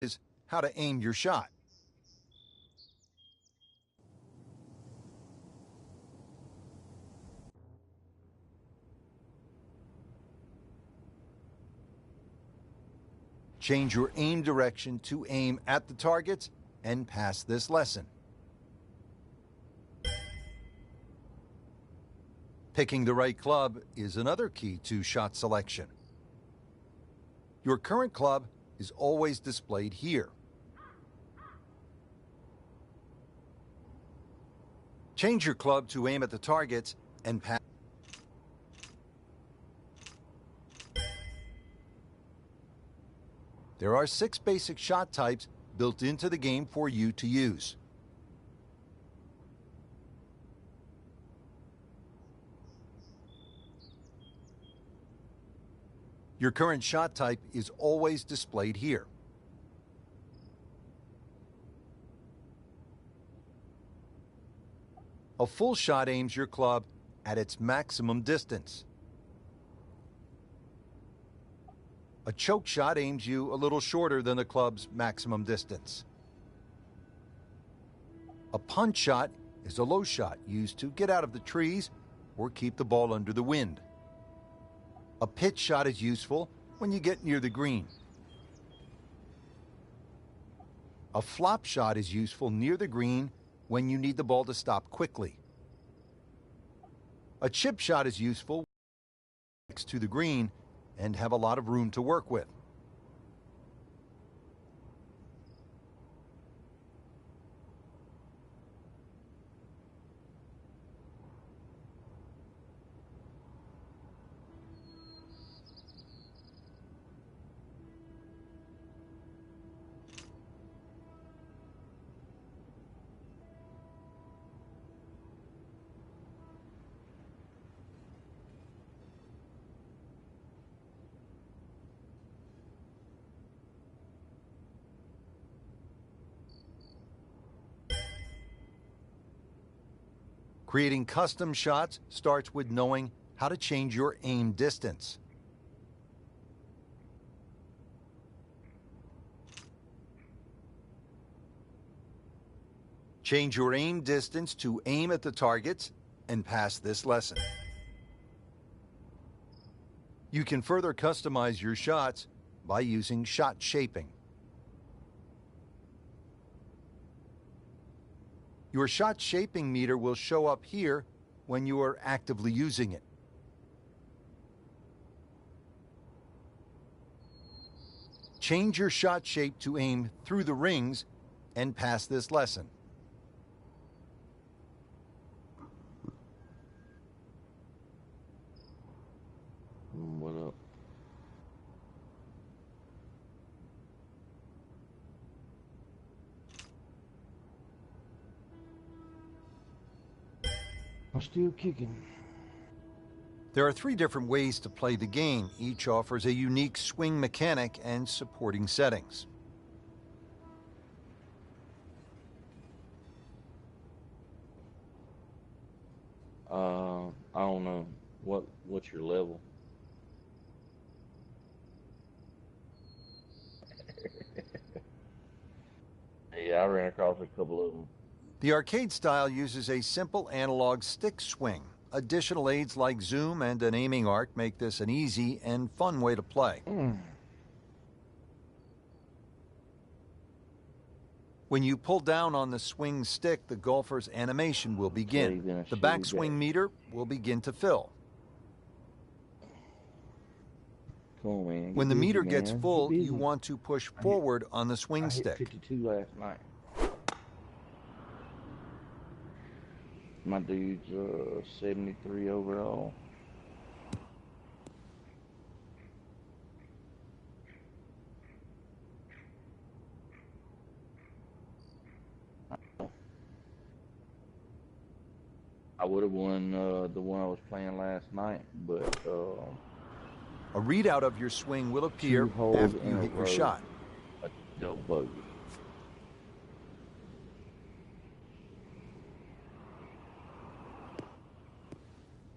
is how to aim your shot. Change your aim direction to aim at the targets and pass this lesson. Picking the right club is another key to shot selection. Your current club is always displayed here. Change your club to aim at the targets and pass. There are 6 basic shot types built into the game for you to use. Your current shot type is always displayed here. A full shot aims your club at its maximum distance. A choke shot aims you a little shorter than the club's maximum distance. A punch shot is a low shot used to get out of the trees or keep the ball under the wind. A pitch shot is useful when you get near the green. A flop shot is useful near the green when you need the ball to stop quickly. A chip shot is useful next to the green and have a lot of room to work with. Creating custom shots starts with knowing how to change your aim distance. Change your aim distance to aim at the targets and pass this lesson. You can further customize your shots by using shot shaping. Your shot shaping meter will show up here when you are actively using it. Change your shot shape to aim through the rings and pass this lesson. What up? I'm still kicking. There are 3 different ways to play the game. Each offers a unique swing mechanic and supporting settings. I don't know. What's your level? Yeah, I ran across a couple of them. The arcade style uses a simple analog stick swing. Additional aids like zoom and an aiming arc make this an easy and fun way to play. When you pull down on the swing stick, the golfer's animation will begin. The backswing meter will begin to fill. Cool, man. When the meter gets full, you want to push forward on the swing stick. I hit 52 last night. My dude's 73 overall. I would have won the one I was playing last night, but a readout of your swing will appear after you hit your shot. A dope bogey.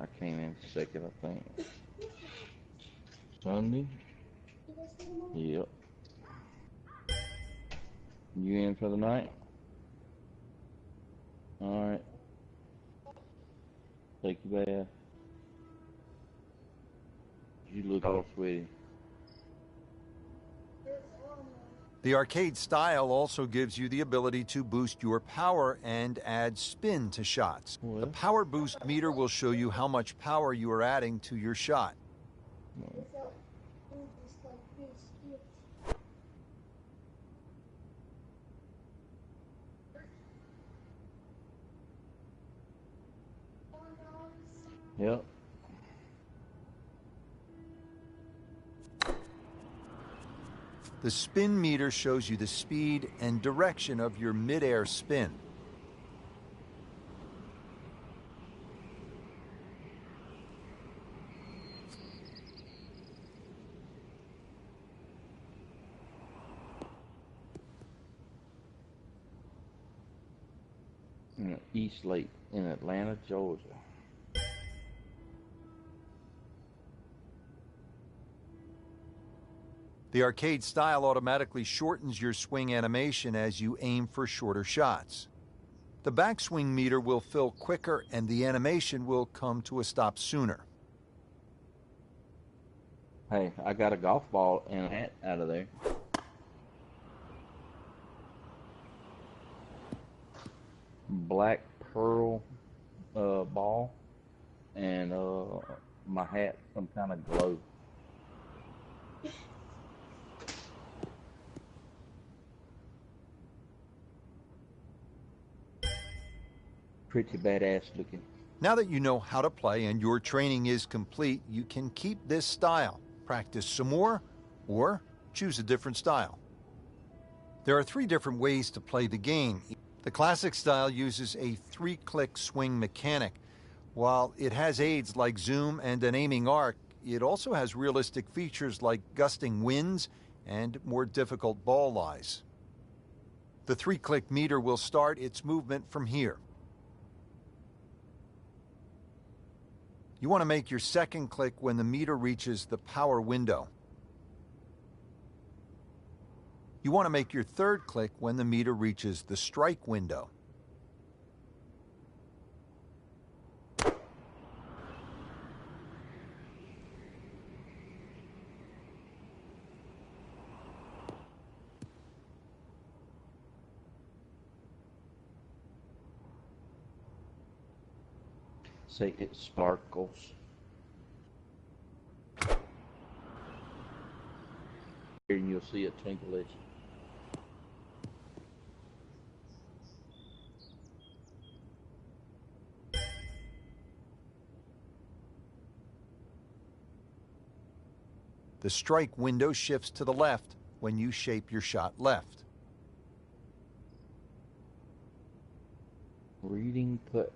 I came in second, I think. Sunday? Yep. You in for the night? All right. Take your bath. You look all sweaty. The arcade style also gives you the ability to boost your power and add spin to shots. Well. The power boost meter will show you how much power you are adding to your shot. Yep. The spin meter shows you the speed and direction of your mid-air spin. East Lake in Atlanta, Georgia. The arcade style automatically shortens your swing animation as you aim for shorter shots. The backswing meter will fill quicker and the animation will come to a stop sooner. Hey, I got a golf ball and a hat out of there. Black pearl ball and my hat some kind of glow. Pretty badass looking. Now that you know how to play and your training is complete, you can keep this style, practice some more, or choose a different style. There are 3 different ways to play the game. The classic style uses a 3-click swing mechanic. While it has aids like zoom and an aiming arc, it also has realistic features like gusting winds and more difficult ball lies. The 3-click meter will start its movement from here. You want to make your second click when the meter reaches the power window. You want to make your third click when the meter reaches the strike window. Say it sparkles. And you'll see it twinkle at you. The strike window shifts to the left when you shape your shot left. Reading put.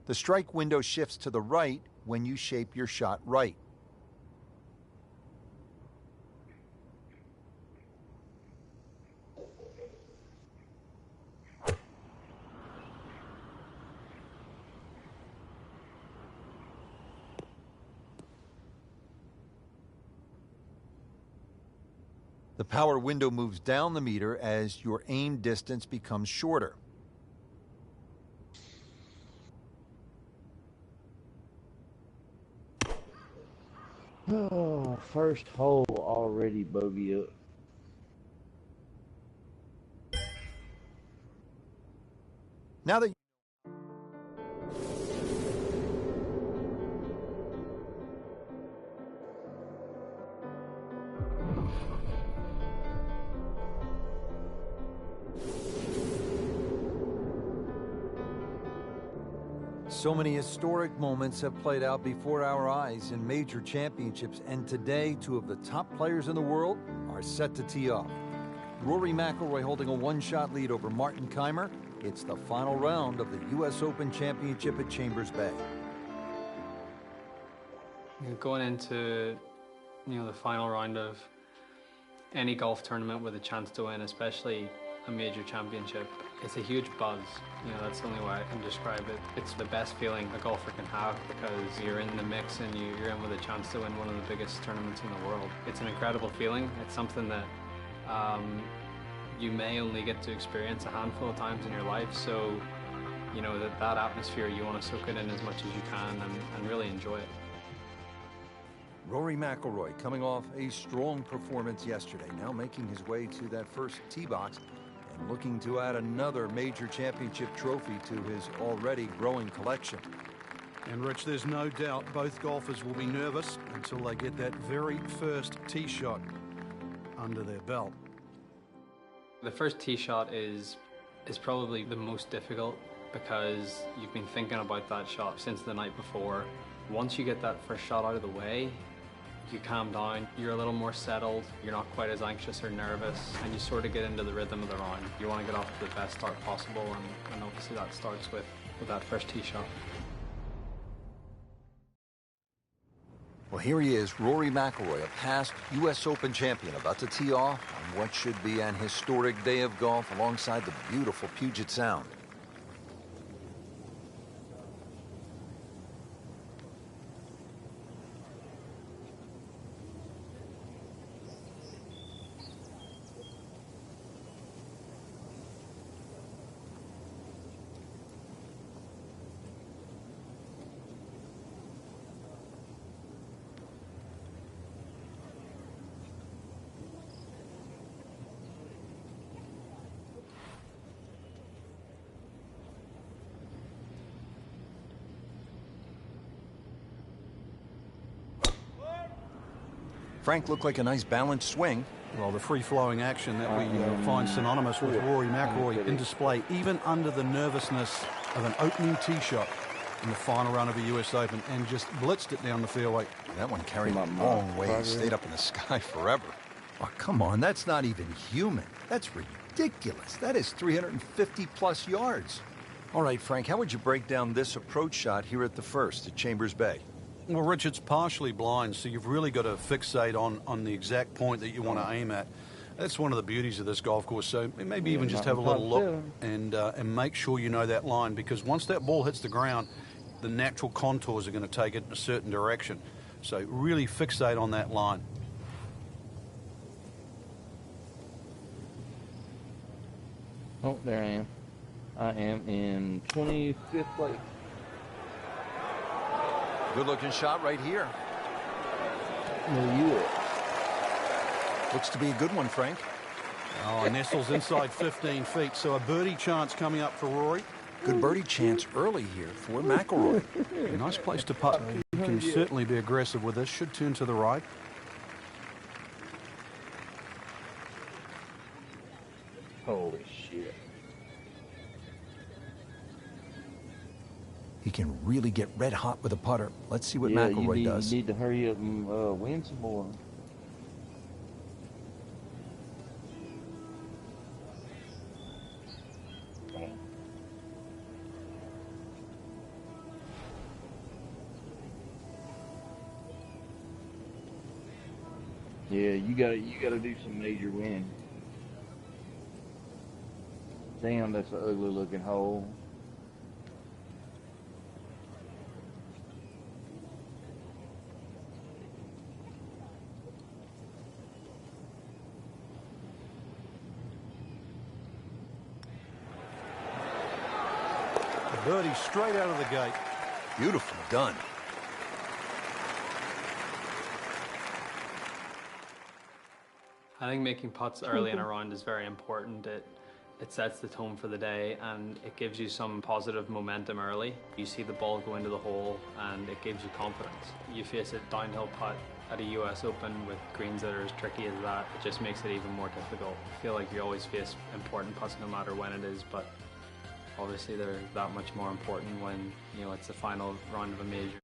The strike window shifts to the right when you shape your shot right. The power window moves down the meter as your aim distance becomes shorter. Oh, first hole already bogey up. Now that so many historic moments have played out before our eyes in major championships, and today 2 of the top players in the world are set to tee off. Rory McIlroy holding a 1-shot lead over Martin Keimer. It's the final round of the U.S. Open Championship at Chambers Bay. Going into You know, the final round of any golf tournament with a chance to win, especially a major championship, it's a huge buzz. You know, that's the only way I can describe it. It's the best feeling a golfer can have because you're in the mix and you're in with a chance to win one of the biggest tournaments in the world. It's an incredible feeling. It's something that you may only get to experience a handful of times in your life. So, you know, that atmosphere, you want to soak it in as much as you can and really enjoy it. Rory McIlroy coming off a strong performance yesterday, now making his way to that first tee box and looking to add another major championship trophy to his already growing collection. And Rich, there's no doubt both golfers will be nervous until they get that very first tee shot under their belt. The first tee shot is probably the most difficult because you've been thinking about that shot since the night before. Once you get that first shot out of the way, you calm down, you're a little more settled, you're not quite as anxious or nervous, and you sort of get into the rhythm of the round. You want to get off to the best start possible, and obviously that starts with that first tee shot. Well, here he is, Rory McIlroy, a past U.S. Open champion, about to tee off on what should be an historic day of golf alongside the beautiful Puget Sound. Frank looked like a nice balanced swing. Well, the free-flowing action that we find synonymous with Rory McIlroy in display, even under the nervousness of an opening tee shot in the final round of a U.S. Open, and just blitzed it down the fairway. That one carried a long way, stayed up in the sky forever. Oh, come on, that's not even human. That's ridiculous. That is 350-plus yards. All right, Frank, how would you break down this approach shot here at the first at Chambers Bay? Well, Rich, it's partially blind, so you've really got to fixate on the exact point that you want to aim at. That's one of the beauties of this golf course. So maybe even just have a little look and make sure you know that line, because once that ball hits the ground, the natural contours are going to take it in a certain direction. So really fixate on that line. Oh, there I am. I am in 25th place. Good-looking shot right here. Where you at? Looks to be a good one, Frank. Oh, nestles inside 15 feet, so a birdie chance coming up for Rory. Good birdie chance early here for McIlroy. A nice place to putt. You can certainly be aggressive with this. Should turn to the right. Holy shit. He can really get red hot with a putter. Let's see what McIlroy does. You need to hurry up and win some more. Yeah, you gotta do some major winning. Damn, that's an ugly looking hole. Birdie straight out of the gate. Beautifully done. I think making putts early in a round is very important. It sets the tone for the day and it gives you some positive momentum early. You see the ball go into the hole and it gives you confidence. You face a downhill putt at a US Open with greens that are as tricky as that. It just makes it even more difficult. I feel like you always face important putts no matter when it is, but obviously they're that much more important when, you know, it's the final round of a major.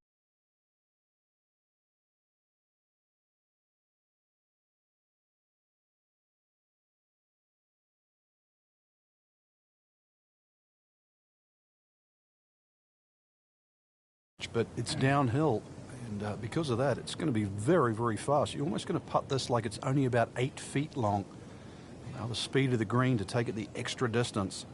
But it's downhill, And because of that, it's going to be very, very fast. You're almost going to putt this like it's only about 8 feet long. Now the speed of the green to take it the extra distance.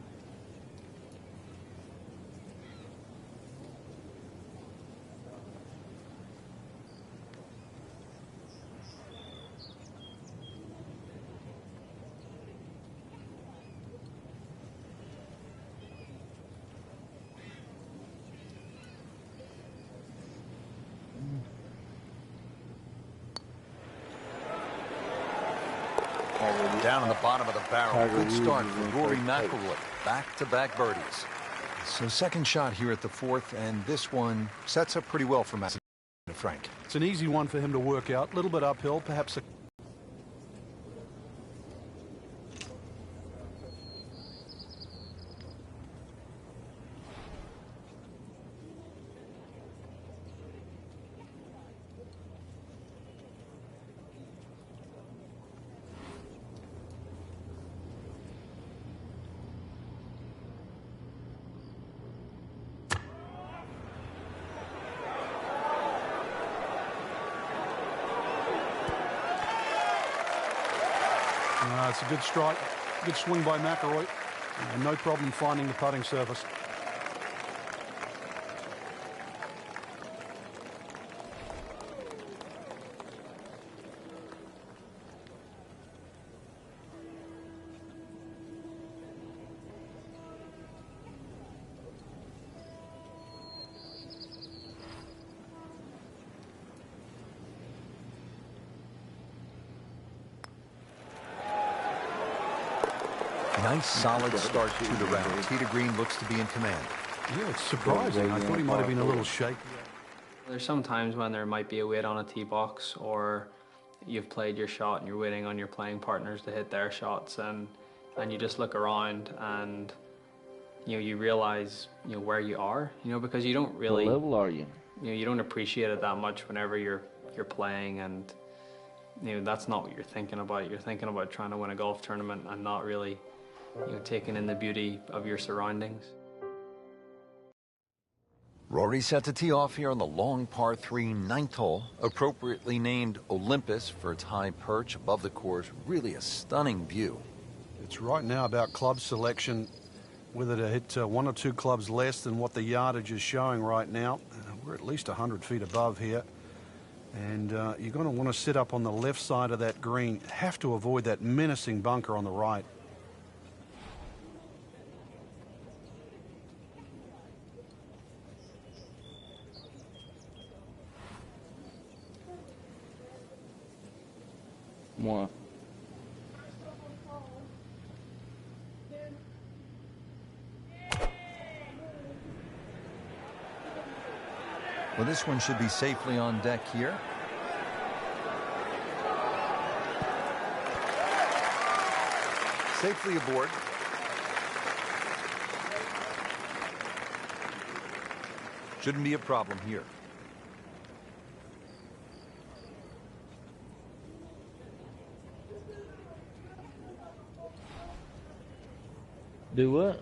Down in the bottom of the barrel. Good start for Rory McIlroy. Back-to-back birdies. So second shot here at the fourth, and this one sets up pretty well for Matt Frank. It's an easy one for him to work out. A little bit uphill, perhaps a it's a good strike, good swing by McIlroy. No problem finding the putting surface. Nice solid start to the round. Tee to green looks to be in command. Yeah, it's surprising. I thought he might have been a little shaky. There's some times when there might be a wait on a tee box, or you've played your shot and you're waiting on your playing partners to hit their shots, and you just look around and you realize where you are, because you don't really. What level are you? You don't appreciate it that much whenever you're playing, and that's not what you're thinking about. You're thinking about trying to win a golf tournament and not really taking in the beauty of your surroundings. Rory set to tee off here on the long par 3 ninth hole, appropriately named Olympus for its high perch above the course. Really a stunning view. It's right now about club selection, whether to hit one or two clubs less than what the yardage is showing right now. We're at least 100 feet above here. And you're going to want to sit up on the left side of that green. Have to avoid that menacing bunker on the right. One. Well, this one should be safely on deck here. Safely aboard. Shouldn't be a problem here. Do what?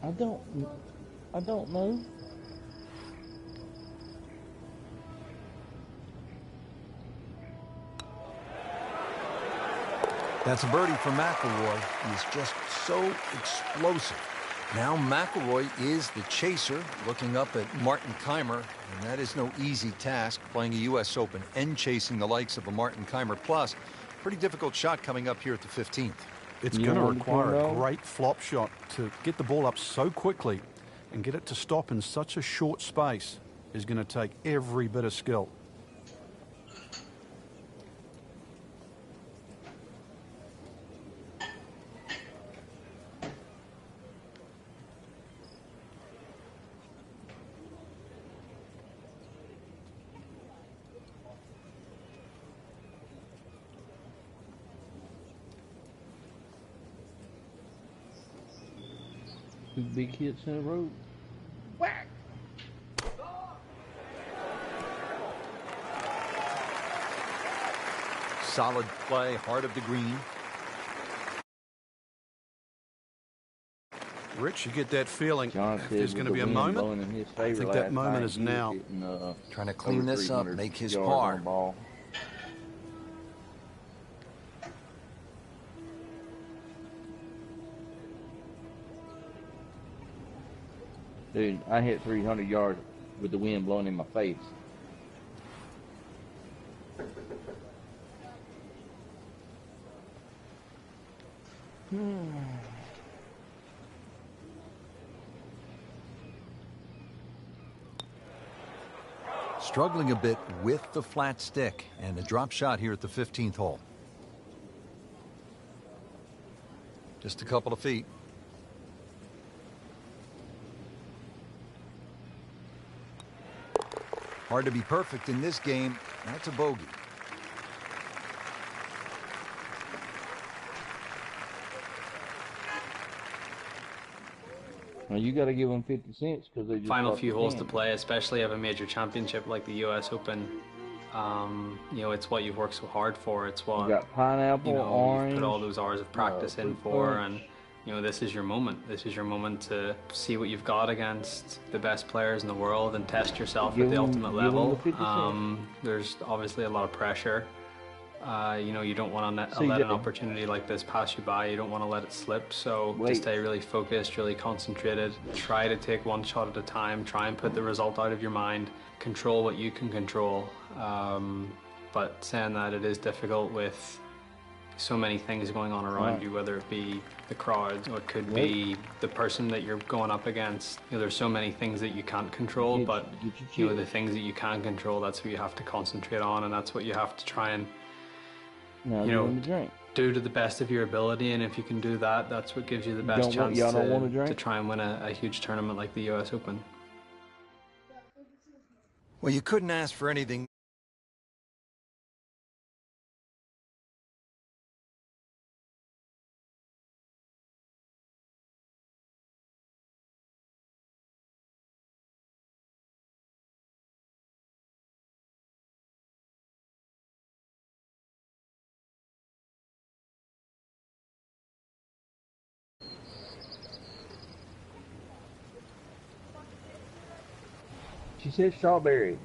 I don't know. That's a birdie for McIlroy. He is just so explosive. Now McIlroy is the chaser, looking up at Martin Keimer, and that is no easy task, playing a U.S. Open and chasing the likes of a Martin Keimer. Plus, pretty difficult shot coming up here at the 15th. It's going to require a great flop shot to get the ball up so quickly and get it to stop in such a short space is going to take every bit of skill. Two big hits in a row. Whack! Solid play, heart of the green. Rich, you get that feeling. John If said there's going to with be the a wind moment, blowing in his I favor think that last moment night, is he was now. hitting, Trying to over clean this up, 300 make his yards on par. the ball. Dude, I hit 300 yards with the wind blowing in my face. Struggling a bit with the flat stick, and a drop shot here at the 15th hole. Just a couple of feet. Hard to be perfect in this game. That's a bogey. Now you got to give them 50 cents because they just Final few holes to hand. play, especially of a major championship like the U.S. Open. You know, it's what you've worked so hard for. It's what You got pineapple, you orange. you've put all those hours of practice in fruit for, punch. and you know, this is your moment. This is your moment to see what you've got against the best players in the world and test yourself Give at the 'em- ultimate give 'em the level. 50 cents. There's obviously a lot of pressure. You know, you don't want to let an opportunity like this pass you by. You don't want to let it slip. So to stay really focused, really concentrated, try to take one shot at a time, try and put the result out of your mind, control what you can control. But saying that, it is difficult with so many things going on around you, whether it be the crowd or it could be the person that you're going up against. You know, there's so many things that you can't control, but you know, the things that you can control, that's what you have to concentrate on, and that's what you have to try and do to the best of your ability. And if you can do that, that's what gives you the best chance to try and win a huge tournament like the U.S. Open. Well, you couldn't ask for anything. She said strawberry.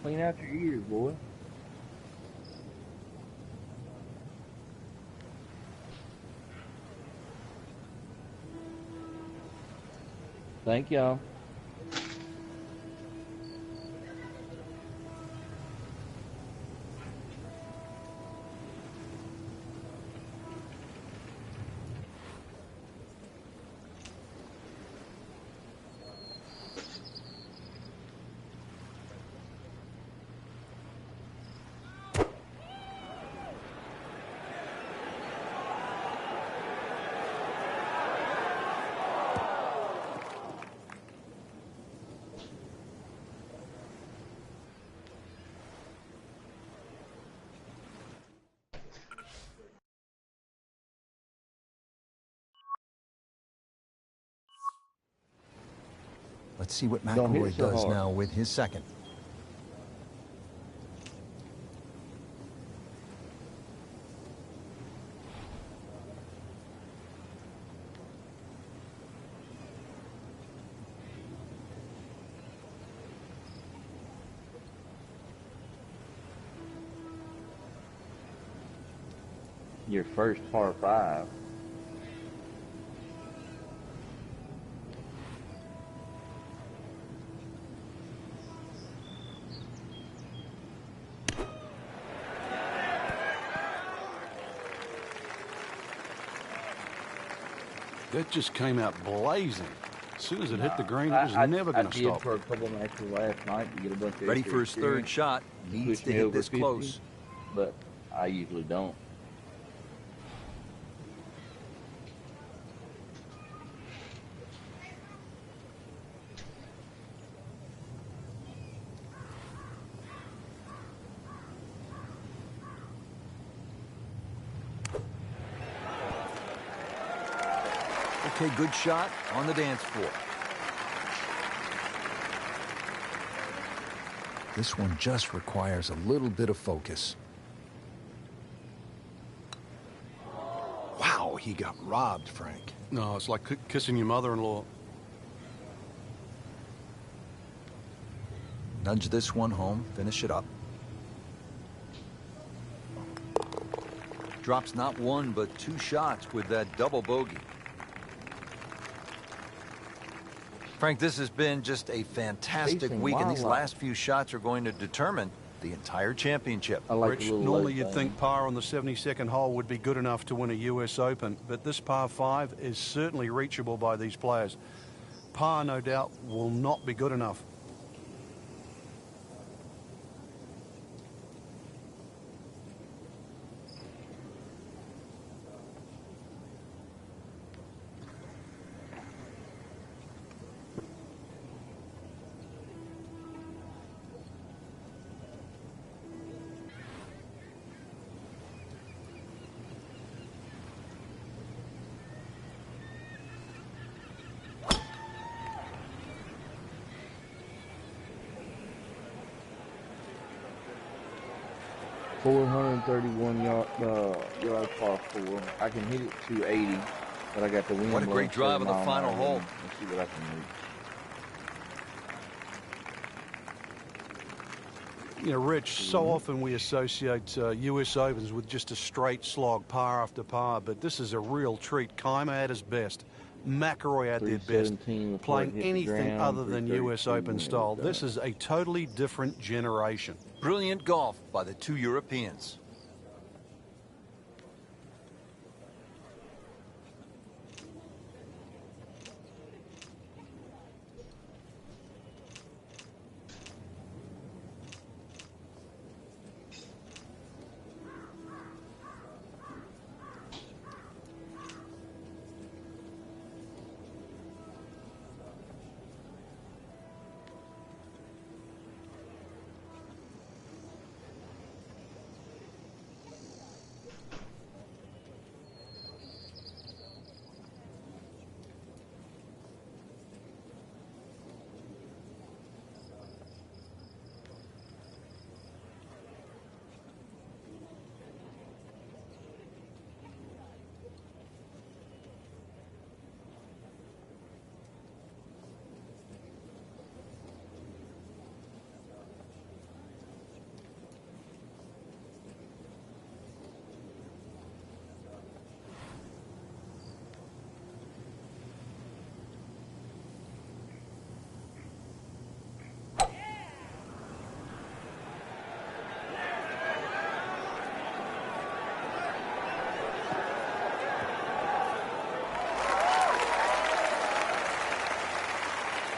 Clean out your ears, boy. Thank y'all. Let's see what Don't hit McIlroy so does hard. now with his second. Your first par 5. That just came out blazing. As soon as it hit the green, it was never going to I did stop. for a couple of matches last night to get a bunch of Ready extra for his third experience. shot. Needs Push to me hit over this 50, close. But I usually don't. Okay, good shot on the dance floor. This one just requires a little bit of focus. Wow, he got robbed, Frank. No, it's like kissing your mother-in-law. Nudge this one home, finish it up. Drops not one, but two shots with that double bogey. Frank, this has been just a fantastic week, and these last few shots are going to determine the entire championship. Rich, normally you'd think par on the 72nd hole would be good enough to win a US Open, but this par 5 is certainly reachable by these players. Par, no doubt, will not be good enough. Yard par 4. I can hit it 280, but I got the wind. What a great drive of the final hole. Let's see what I can do. You know, Rich, so often we associate US Opens with just a straight slog, par after par, but this is a real treat. Keimer at his best, McIlroy at their best, playing anything other than US Open style. This is a totally different generation. Brilliant golf by the two Europeans.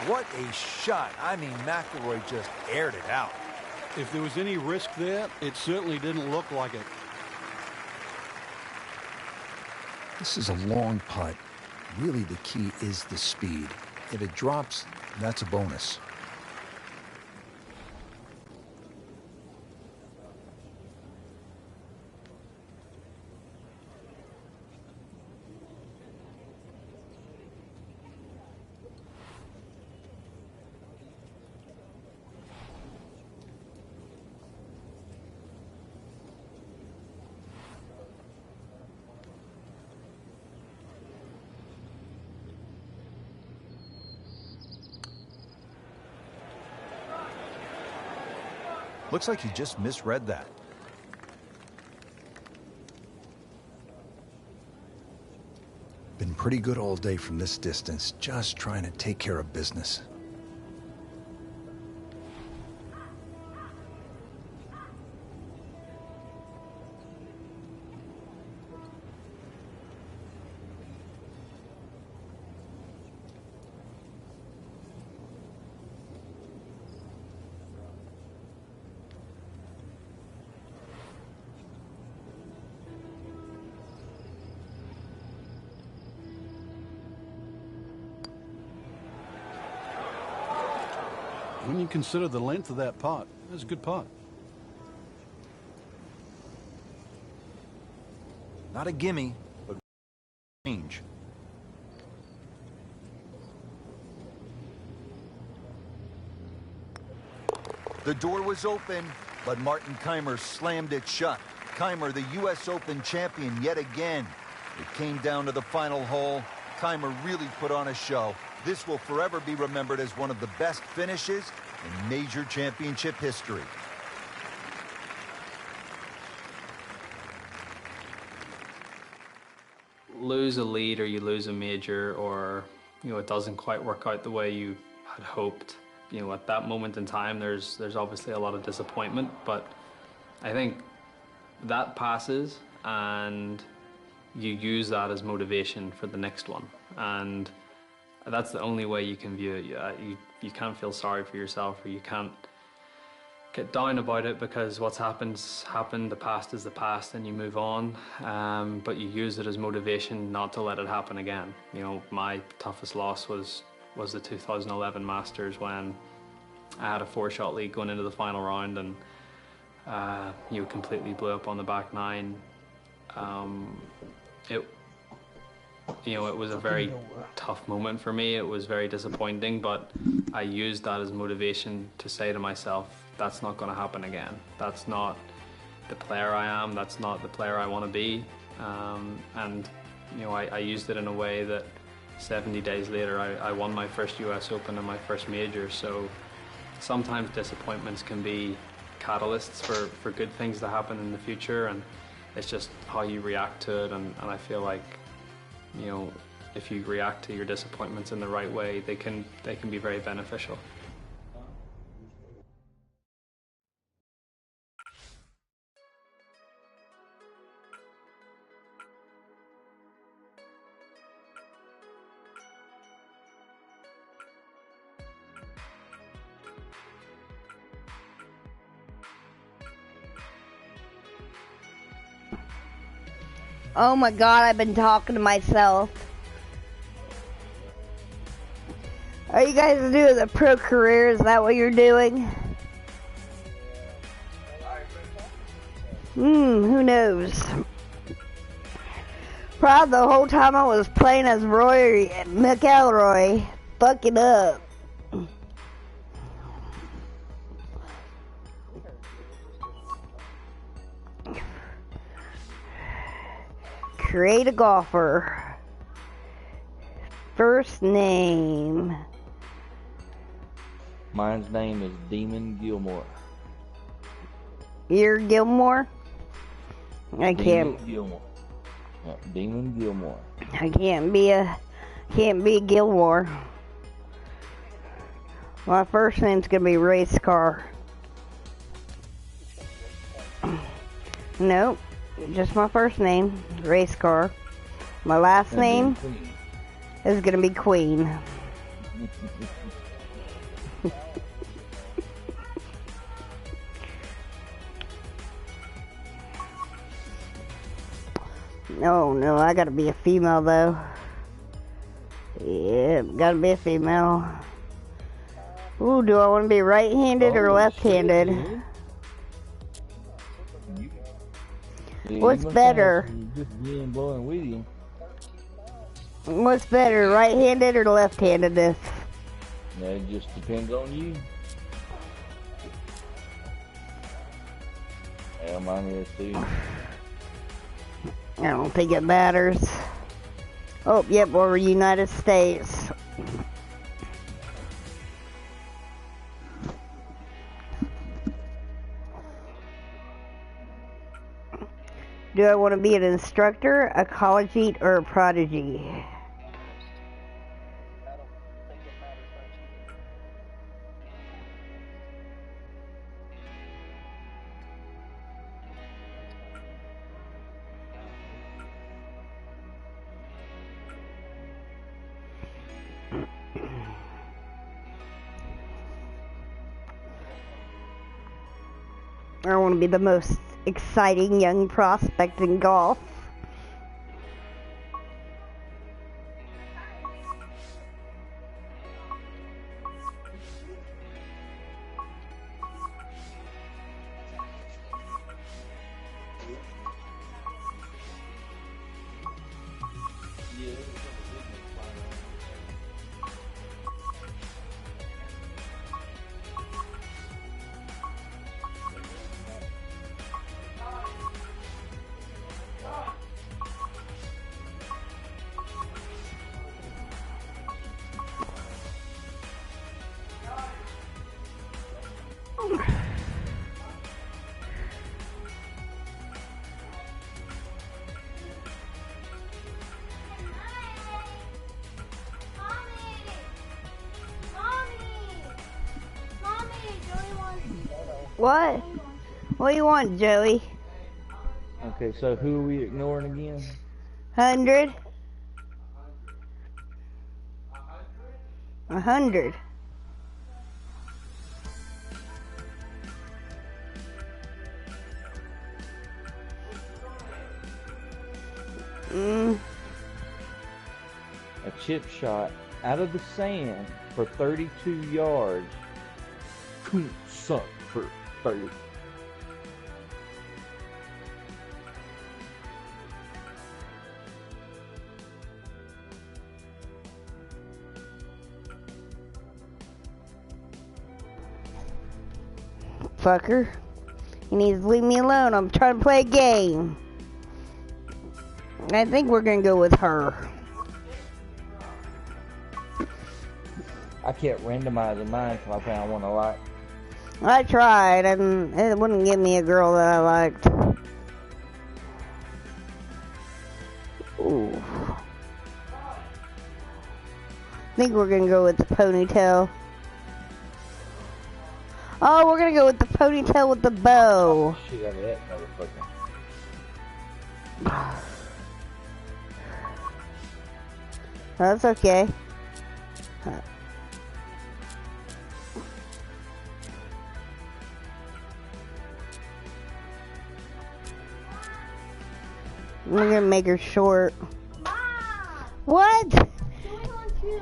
What a shot. I mean, McIlroy just aired it out. If there was any risk there, it certainly didn't look like it. This is a long putt. Really, the key is the speed. If it drops, that's a bonus. Looks like he just misread that. Been pretty good all day from this distance, just trying to take care of business. When you consider the length of that putt, that's a good putt. Not a gimme, but range. The door was open, but Martin Keimer slammed it shut. Keimer, the U.S. Open champion yet again. It came down to the final hole. Keimer really put on a show. This will forever be remembered as one of the best finishes in major championship history. Lose a lead or you lose a major, or it doesn't quite work out the way you had hoped. At that moment in time, there's obviously a lot of disappointment, but I think that passes and you use that as motivation for the next one, and that's the only way you can view it. You can't feel sorry for yourself, or you can't get down about it, because what's happened's happened. The past is the past, and you move on. But you use it as motivation not to let it happen again. My toughest loss was the 2011 Masters, when I had a 4-shot lead going into the final round, and you completely blew up on the back nine. It was a very tough moment for me. It was very disappointing, but I used that as motivation to say to myself, that's not going to happen again. That's not the player I am. That's not the player I want to be. I used it in a way that 70 days later, I won my first US Open and my first major. So sometimes disappointments can be catalysts for good things to happen in the future, and it's just how you react to it. And I feel like, if you react to your disappointments in the right way, they can be very beneficial. Oh my God, I've been talking to myself. Are you guys doing the pro career? Is that what you're doing? Who knows? Probably the whole time I was playing as Roy McElroy, fucking up. Create a golfer. First name. Mine's name is Demon Gilmore. You're Gilmore? I can't. Demon Gilmore. Yeah, Demon Gilmore. I can't be Gilmore. My first name's gonna be Racecar. Nope. Just my first name, RaceCar. My last name is gonna be Queen. No, I gotta be a female though. Yeah, gotta be a female. Ooh, do I want to be right-handed or left-handed? What's better? What's better, right-handed or left-handedness? That just depends on you. Yeah, mine is too. I don't think it matters. Oh, yep, we're United States. Do I want to be an instructor, a collegiate, or a prodigy? I want to be the most exciting young prospect in golf. What? What do you want, Joey? Okay, so who are we ignoring again? 100. 100. A chip shot out of the sand for 32 yards. Suck for 30. Fucker. You need to leave me alone. I'm trying to play a game. I think we're gonna go with her. I kept randomizing mine until I found one I liked. I tried, and it wouldn't give me a girl that I liked. Ooh. I think we're gonna go with the ponytail. Oh, we're gonna go with the ponytail with the bow. Shit out of that motherfucker. That's okay. We're gonna make her short. Mom! What? Joey wants you.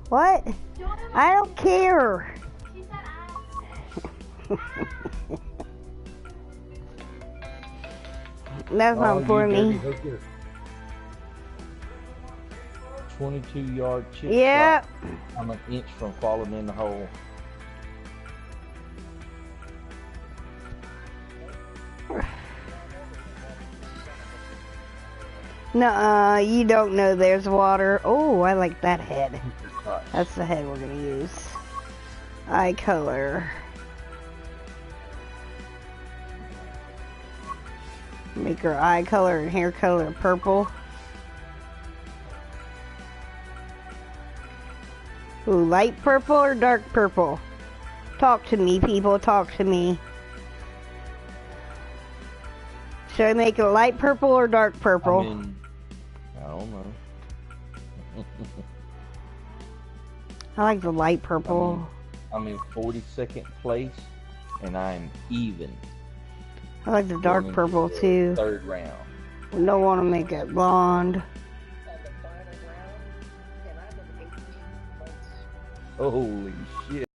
What? Joey wants I don't care. She said That's not for me. 22-yard chip Yeah. shot. I'm an inch from falling in the hole. Nuh-uh, you don't know there's water. Oh, I like that head. That's the head we're gonna use. Eye color. Make her eye color and hair color purple. Ooh, light purple or dark purple? Talk to me, people, talk to me. Should I make it light purple or dark purple? I don't know. I like the light purple. I'm in 42nd place, and I'm even. I like the dark purple too. Third round. Don't want to make it blonde. Holy shit.